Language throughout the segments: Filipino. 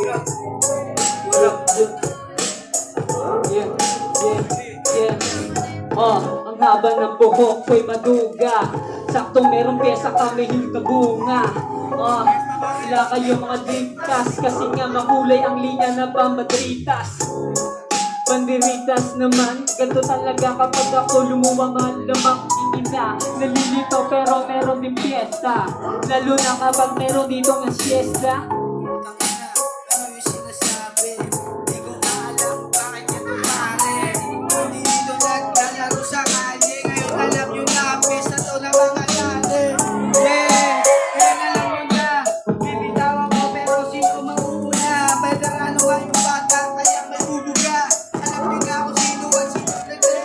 Yeah, yeah. Ang haba ng buhok ko'y maduga. Saktong merong pyesa kami hilkabunga. Sila kayo mga ligtas, kasi nga makulay ang linya na pamadritas. Banderitas naman, ganito talaga kapag ako lumuwang ang lamang ina. Nalilito pero meron din piyesta, lalo na kapag meron dito ng siesta. Ano yung sinasabi? Di ko alam bakit yan pare. Hindi dito naglalaro sa kalye. Ngayon alam nyo na, pesa to na mga kare. Ngayon alam nyo na, bibitawan ko pero sino mauuna? Veterano nga yung bata, kaya may bubuga. Alam nyo na kung sino at sino nagre.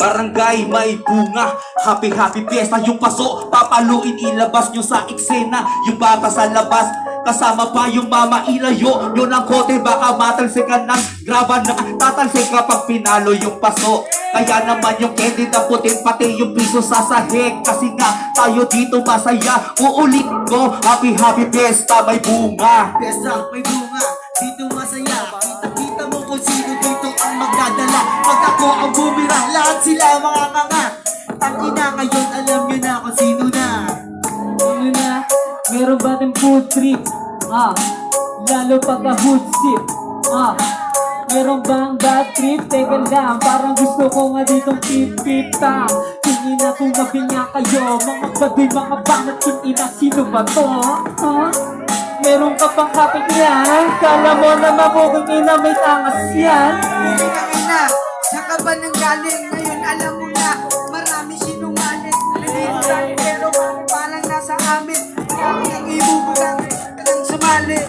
Barangay may bunga, happy happy fiesta. Yung paso, papaluin ilabas nyo sa eksena. Yung bata sa labas, kasama pa yung mama ilayo. Yun ang kote, baka matalsikan ng graba na tatalsik kapag pinalo yung paso. Kaya naman yung candy na putin, pati yung piso sa sahig. Kasi nga tayo dito masaya. Uulit ko, happy happy fiesta may bunga. Pesa, may bunga, dito masaya. Kita-kita mo kung sino dito ang magdadala. Pag ako ang bumira, lahat sila mga kanga. Tangina ngayon, alam nyo na kung sino na. Ano na, meron ba ng food trip? Lalo pagka hood sip. Meron bang bad trip? Teka lang, parang gusto ko nga ditong pipita. Tingin na tumabi nga kayo, mga baduy, mga bangat, ina, sino ba to? Meron ka pang kapit yan? Kala mo na mabuking ina, may tangas yan? Hindi ka ina, saan ka ba nang galing? Ngayon alam mo na, marami sinungaling. Nandito tayo pero parang nasa amin. Kami ang ibubulang ng sumali.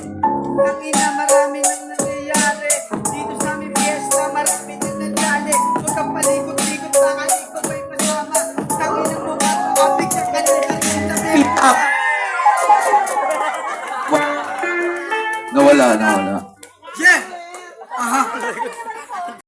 Ang ina, marami nang nangyayari. Dito sa aming fiesta, marami nang nangyari. Huwag kang palikot-likot, baka ikaw may masama. Tangina mo ba, kapig ka kanila. Pick up. Nawala. Yeah! Aha!